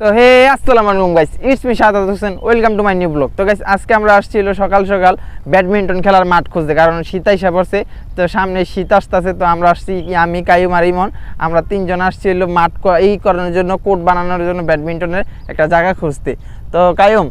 তো হে আসসালামু আলাইকুম guys, it's me Shahadat Hossain, welcome to my new blog. তো গাইস আজকে আমরা আসছি সকাল সকাল ব্যাডমিন্টন খেলার মাঠ খুঁজতে, কারণ শীত এসে পড়ছে। তো সামনে শীত আসতেছে, তো আমরা আসছি আমি, কাইম আর ইমন, আমরা তিনজন আসছি মাঠ এই করানোর জন্য, কোর্ট বানানোর জন্য ব্যাডমিন্টনের একটা জায়গা খুঁজতে। তো কাইম,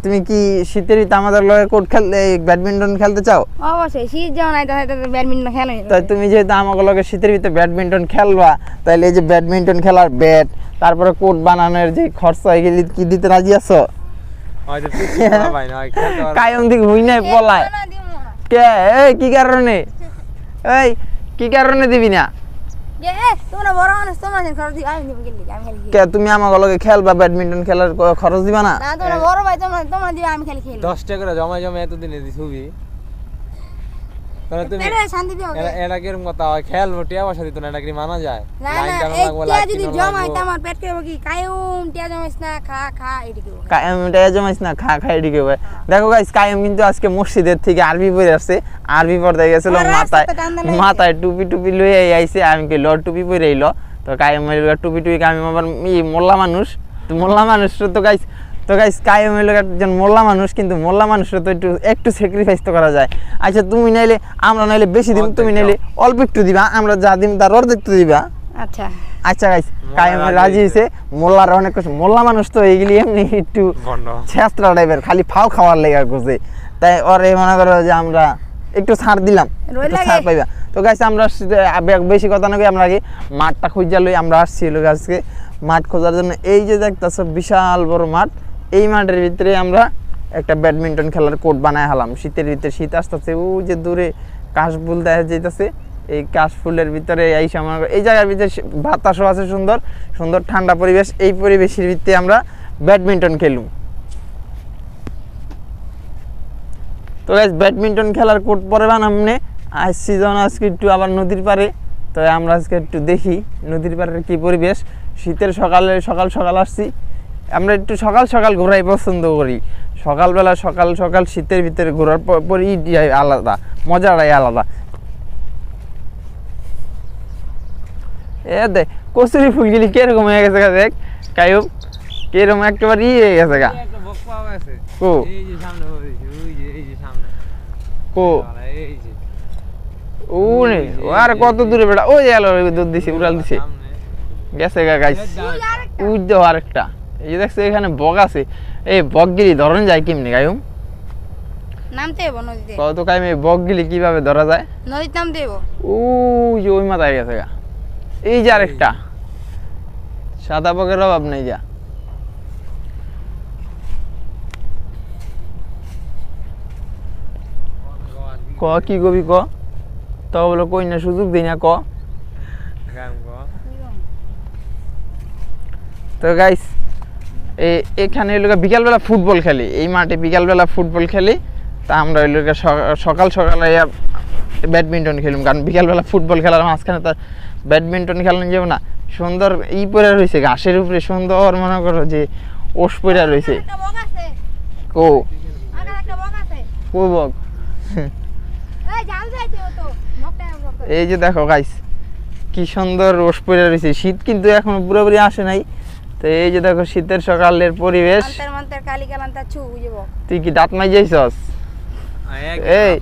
তুমি কি শীতের ঋতু আমাদের লগে কোর্ট খেলতে ব্যাডমিন্টন খেলতে চাও? অবশ্যই, শীত যখন আইতে ব্যাডমিন্টন খেলে। তাই তুমি যেহেতু আমাকে লগে শীতের ভিতরে ব্যাডমিন্টন খেলবা, তাহলে এই যে ব্যাডমিন্টন খেলার ব্যাট, তারপরে কোর্ট বানানোর যে খরচা, এগুলি কি দিতে রাজি আছো? কায়ম দিক হই নাই পলায় কে? এই কি কারণে, এই কি কারণে দিবি না? কে তুমি আমাকে লগে খেলবা ব্যাডমিন্টন খেলার খরচ দিবা না? 10 টাকা করে জমা জমা এতদিনে দিছুবি, তাহলে তুমি এটা কিরকম কথা হয়? খেলবো টিয়া বসা দিত না, এটা কি মানা যায়? দেখো গাইস, কায়েম কিন্তু আজকে মসজিদের থেকে আরবি পড়ে আসছে, আরবি পড়তে গেছিল, মাথায় টুপি লয়ে আইছে। আমি কি লর টুপি পরে আইলো, তো কায়েম টুপি আমি আবার মোল্লা মানুষ, তো মোল্লা মানুষ তো গাইস কায়েম হইল একজন মোল্লা মানুষ, কিন্তু মোল্লা মানুষের তো একটু স্যাক্রিফাইস তো করা যায়। আচ্ছা তুমি নাইলে, আমরা নাইলে বেশি দিন, তুমি নাইলে অল্প একটু দিবা, আমরা যা দিন তার অর্ধেক তো দিবা। আচ্ছা আচ্ছা গাইস, কায়েম রাজি হয়েছে। মোল্লার অনেক কিছু, মোল্লা মানুষ তো এইগুলি এমনি একটু ছেঁচড়া টাইপের, খালি ফাও খাওয়ার লেগা করছে, তাই ওরে মনে করো যে আমরা একটু ছাড় দিলাম, ছাড় পাইবা। তো গাইস আমরা বেশি কথা না, আমরা আগে মাঠটা খুঁজা লই। আমরা আসছি আজকে মাঠ খোঁজার জন্য। এই যে দেখতেছো বিশাল বড় মাঠ, এই মাঠের ভিতরে আমরা একটা ব্যাডমিন্টন খেলার কোর্ট বানায় হলাম। শীতের ভিতরে, শীত আসতেছে, ও যে দূরে কাশফুল দেখা যাইতেছে, এই কাশফুলের ভিতরে এই সময় এই জায়গার ভিতরে বাতাসও আছে, সুন্দর সুন্দর ঠান্ডা পরিবেশ। এই পরিবেশের ভিতরে আমরা ব্যাডমিন্টন খেলুম। তো গাইস ব্যাডমিন্টন খেলার কোর্ট পরে বানামনে আসছি যখন আজকে একটু আবার নদীর পাড়ে। তো আমরা আজকে একটু দেখি নদীর পাড়ের কি পরিবেশ। শীতের সকালে সকাল সকাল আসছি, আমরা একটু সকাল সকাল ঘোরাই পছন্দ করি। সকালবেলা সকাল সকাল শীতের ভিতরে ঘোরার পরই আলাদা, মজাটাই আলাদা। এ দেখ কচুরি ফুলগুলি কিরকম হয়ে গেছে, দেখ কায়ুব কিরকম একেবারে হয়ে গেছে গা। আর কত দূরে বেড়া, ওই এলো দুধ দিছে, উড়াল দিছে, গেছে গা গাইস। উঠ দাও আরেকটা, এই যে দেখছো এখানে বগ আছে। এই বগগিরি ধরন যায় কেমনি গায়ুম? নামতে হইব নদীতে। কত কাইম এই বগগিলি কিভাবে ধরা যায়? নদীতে নামতে হইব। ওই মাথায় গেছে গা। এই যে আরেকটা, সাদা বগের অভাব নেই যা। ক কি কবি ক, তো বলো কই না, সুযোগ দিই না, ক। তো গাইস এখানে বিকালবেলা ফুটবল খেলি, এই মাঠে বিকালবেলা ফুটবল খেলি। তা আমরা সকাল সকাল ব্যাডমিন্টন খেলুম, কারণ বিকালবেলা ফুটবল খেলার মাঝখানে তো ব্যাডমিন্টন খেলানো যাবে না। সুন্দর ই পরে রয়েছে ঘাসের উপরে, সুন্দর মনে করো যে ওষ পরে রয়েছে। কো কো বক, এই যে দেখো গাইস কি সুন্দর ওষ পরে রয়েছে। শীত কিন্তু এখনো পুরোপুরি আসে নাই। তো এই যে দেখো শীতের সকালের পরিবেশ। তুই কি দাঁত মাই যাইছস? এই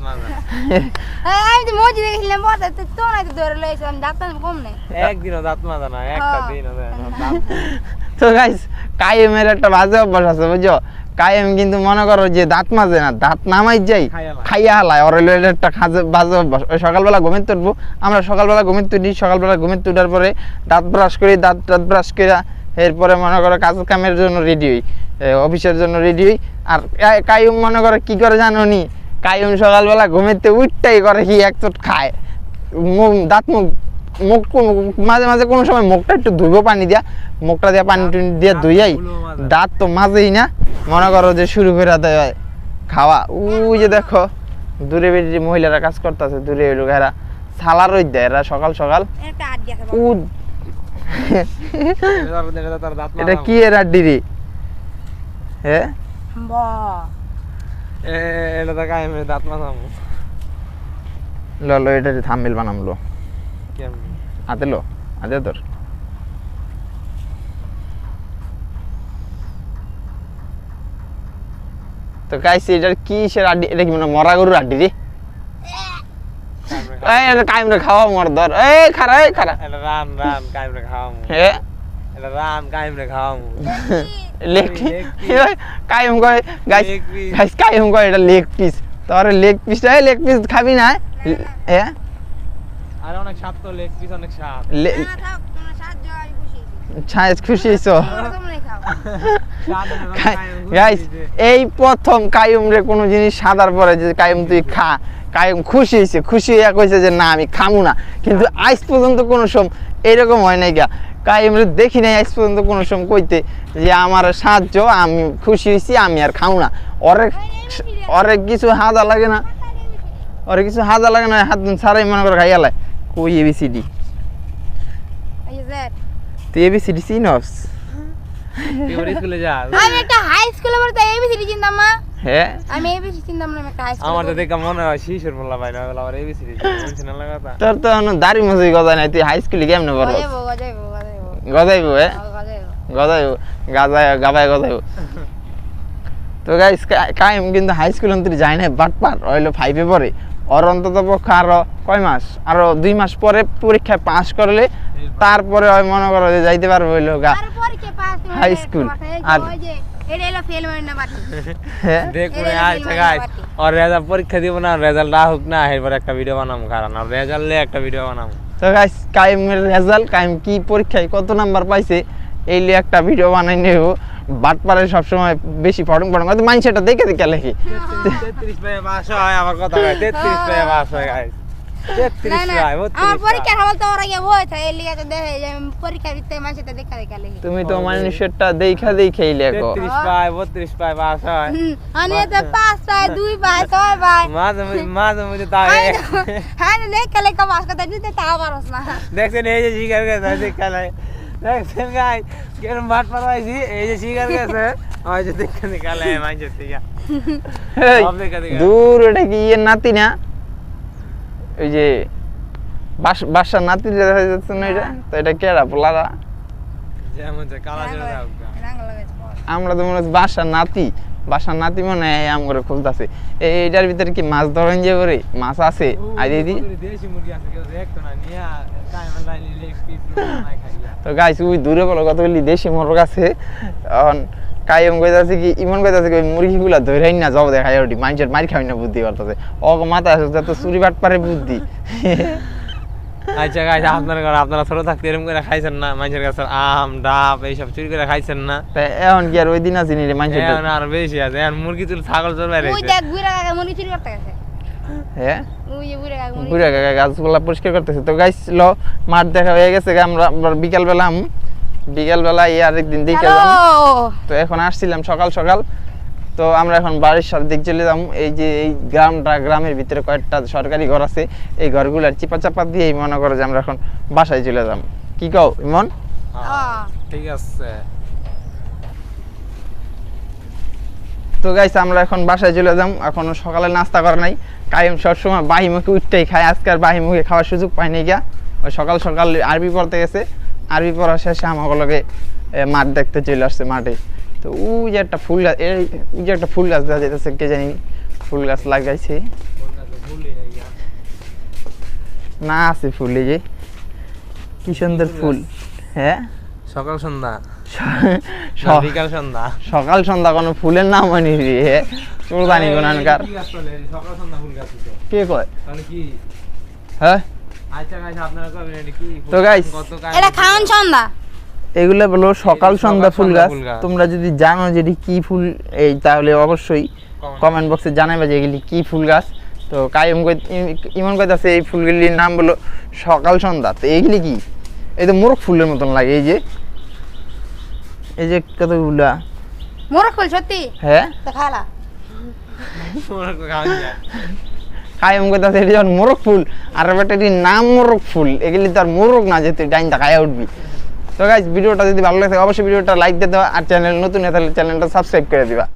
তো গাইস কায়েমের একটা বাজে অভ্যাস আছে বুঝছো। কায়েম কিন্তু মনে করো যে দাঁত মাজে না, দাঁত নামাই যাই খাইয়া হালায়। ওর একটা বাজে অভ্যাস। ওই সকালবেলা ঘুমের তুলবো, আমরা সকালবেলা ঘুমের তুলি, সকালবেলা ঘুমের তুলার পরে দাঁত ব্রাশ করি, দাঁত ব্রাশ করে এরপরে মনে করো কাজ কামের জন্য রেডি হই, অফিসের জন্য রেডি হই। আর কায়ুম মনে করো কি করে জানো নি, কায়ুম সকালবেলা ঘুমেতে উঠটাই করে কি এক চোট খায়, দাঁত মুখ মাঝে মাঝে কোনো সময় মুখটা একটু ধুইব পানি দিয়া, মুখটা দিয়ে পানি দিয়ে ধুইয়াই, দাঁত তো মাজেই না, মনে করো যে শুরু করে দেয় খাওয়া। ওই যে দেখো দূরে বেরিয়ে মহিলারা কাজ করতেছে, দূরে এলো এরা সালা রোদ দেয়, এরা সকাল সকাল। এটা কি এর আড্ডি রে? হ্যাঁ এটা তো কায়েমের দাঁত মাথামু। লো এটা থাম্বনেল বানামলো, আতে লো আতে তোর তো গাইস এটার কিসের আড্ডি, এটা কি মানে মরা গরুর আড্ডি রে? এই এটা কাইমরে খাওয়া মর ধর, এই খারা এটা রান কাইম রে খাওয়ামু, হ্যাঁ এটা রান কাইম রে খাওয়ামু। লেগ কাইম কয় guys, Leg piece। Guys Qayyim কয় এটা লেগ পিস। তোর লেগ পিস খাবি না? হ্যাঁ আর অনেক স্বাদ তো, লেগ পিস অনেক স্বাদ। না থাক, তোমরা সাহায্য আমি খুশি ছাইজ খুশি হইছো? তোমরাই খাও। স্বাদ হলে মানে কাইম খুশি গাইস হইছে। এই প্রথম কাইম রে কোনো জিনিস সাদার পরে যে কাইম তুই খা, কাইম খুশি হয়েছে, খুশি হয়ে কইছে যে না আমি খামু না। কিন্তু আজ পর্যন্ত কোনো সময় এরকম হয় নাই গা, কাইম রে দেখি নাই আজ পর্যন্ত কোনো সময় কইতে যে আমার সাহায্য, আমি খুশি হয়েছি, আমি আর খামু না। ওরে কিছু হাদা লাগে না, ওরে কিছু হাদা লাগে না, হাত সারাই মনে করে খাইয়ালায়। কই এবিসিডি, এই যে স্যার, তুই এবিসিডি চিনস? তুই ওর স্কুলে যা। আমি একটা হাই স্কুলে পড়তে এবিসিডি চিনতাম না। হ্যাঁ আমি এবিসিডি চিনতাম না, আমি একটা হাই আমার তো স্কুলে দেখে মনে হয় শিশুর বলা ভাই না, বলা আর এবিসিডি শুনছ না লাগাতা। তোর তো দাড়ি মজুরি গজায় নাই, তুই হাই স্কুলে কেমনে পড়স? গজাইবো গজাইবো হ্যাঁ, গজাইবো গাবায়। তো গাইস কাইম কিন্তু হাই স্কুল অন্তরে যায় না, বাটপার হইলো 5 এ পড়ে। ওর অন্তত পক্ষে আরো কয় মাস, আরো 2 মাস পরে পরীক্ষায় পাস করলে তারপরে ওই মনে করো যে যাইতে পারবো হইলো গা আর পরীক্ষা পাস করে হাই স্কুল। আর ওই যে এটা হলো ফেল হয় না বাকি। হ্যাঁ দেখুন এরা আচ্ছা film গাইস, বানাতে। আর রেজাল্ট পরীক্ষা দিব না, রেজাল্ট হোক না, এরপর একটা ভিডিও বানাবো, কারণ আর রেজাল্টে একটা ভিডিও বানাবো। তো গাইস কাইমের রেজাল্ট, কাইম কি পরীক্ষায় কত নাম্বার পাইছে এই লিয়ে একটা ভিডিও বানাই নেব। বাটপারে সবসময় বেশি ফটং হয়তো মাইন্ডসেটটা দেখে লেখি। 33 পেয়ে পাস হয়, আমার কথা ভাই 33 পেয়ে পাস হয় গাইস, 33 না না পায়, আমার 32 পরীক্ষার হল তো ওরা গিয়ে ভয় থাকে, এই লিগে তো দেখে যে আমি পরীক্ষার ভিতরে মাসেটা দেখা লিখি। তুমি তো মাইন্ডসেটটা দেখেই লেখো। 33 পায় 32 পায় পাস হয়। আমি তো 5 পাই 2 পাই 6 পাই মাঝে মধ্যে তাও হ্যাঁ লেখা লেখা পাস করতে দিতে তাও পারছ না। দেখছেন এই যে শিকার গেছে দেখালে, দেখছেন গাইস কেরম বাট পারাইছি, এই যে শিকার গেছে ওই যে দেখে দেখালে মাইজে থেকে এই, সব দেখা দেখা। দূর এটা কি ইয়ের নাতি না, ওই যে বাসার নাতি দেখা যাচ্ছে না এটা, তো এটা কেডা পোলারা? যেমন যে কালা জোড়া দাও। রাং লাগাইছে আমরা তো মনে হচ্ছে বাসার নাতি মনে হয় আম করে খুঁজতেছে। এইটার ভিতরে কি মাছ ধরেন যে করে মাছ আছে? আই দিদি দেশি মুরগি আছে কেউ দেখতো না, নিয়া টাইম লাইন লেগ পিস নাই খাইয়া। তো গাইস ওই দূরে বলো কতগুলি দেশি মোরগ আছে। এখন কাইম কইতাছে কি ইমন কইতাছে কি মুরগিগুলা ধইরাই না যাও দেখাই ওটি মাইন্ডের মার খাই না বুদ্ধি করতেছে। ও মাথা আছে যত চুরি বাট পারে বুদ্ধি। আচ্ছা গাইস আপনারা ছোট থাকতে এরকম করে খাইছেন না? মানুষের কাছে আম ডাব এইসব চুরি করে খাইছেন না? তা এখন কি আর ওই দিন আছে নি রে মাইন্ডের? এখন আর বেশি আছে, এখন মুরগি তুল ছাগল চলে ওই রয়েছে। দেখ বুইরা কাকা মুরগি চুরি করতে গেছে। হ্যাঁ ওই যে বুইরা কাকা মুরগি বুড়া কাকা গাছগুলা পরিষ্কার করতেছে। তো গাইস ল মাঠ দেখা হয়ে গেছে, আমরা আবার বিকালবেলা আরেকদিন দেখে হ্যালো তো এখন আসছিলাম সকাল। তো আমরা এখন বাড়ির দিক চলে যাবো। এই যে এই গ্রামের ভিতরে কয়েকটা সরকারি ঘর আছে, এই ঘরগুলার চিপা দিয়ে মনে করো যে আমরা এখন বাসায় চলে যাবো। কি কও ইমন? হ্যাঁ, ঠিক আছে। তো গাইস আমরা এখন বাসায় চলে যাবো। এখনো সকালে নাস্তা করে নাই। কাইম সবসময় বাহি মুখে উঠতেই খায়, আজকে আর বাহি মুখে খাওয়ার সুযোগ পাইনি গিয়া। ওই সকাল আরবি পড়তে গেছে, আরবি পড়া শেষে আমাগুলোকে মাঠ দেখতে চলে আসছে মাঠে। তো ওই যে একটা ফুল গাছ দেখা যেতেছে, কে জানি ফুল গাছ লাগাইছে না, আছে ফুল, এই যে কি সুন্দর ফুল। হ্যাঁ সকাল সন্ধ্যা স- বিকাল সন্ধ্যা সকাল সন্ধ্যা কোনো ফুলের নাম হয়নি রে, তোর জানি কোনকার কি গাছ চলে? সকাল সন্ধ্যা ফুল গাছ আছে। কে কয়? তাহলে কি? হ্যাঁ আচ্ছা গাইস আপনারা কবেন এটা কি? তো guys, কত কাজ? এটা খাওয়ান সন্ধ্যা। এগুলো বলো সকাল সন্ধ্যা ফুল গাছ। ফুল গাছ। তোমরা যদি জানো যে এটি কি ফুল এই, তাহলে অবশ্যই কমেন্ট বক্সে জানাবে যে এগুলি কি ফুল গাছ। তো ইমন কইতাছে এই ফুলগুলির নাম বলো সকাল সন্ধ্যা। তো এইগুলি কি? এই তো মোরগ ফুলের মতন লাগে, এই যে কতগুলা। মোরগ ফুল সত্যি হ্যাঁ তো খালা। ওরা তো খাওয়া যায়। কায়ম কইতাছে এটি যখন মোরগ ফুল, আর বেটা এটির নাম মোরগ ফুল। এগুলি তো আর মোরগ না যে তুই ডাইনটা খাইয়া উঠবি। তো গাইস ভিডিওটা যদি ভালো লাগে অবশ্যই ভিডিওটা লাইক দিয়ে দেওয়া, আর চ্যানেল নতুন হলে চ্যানেলটা সাবস্ক্রাইব করে দিবা।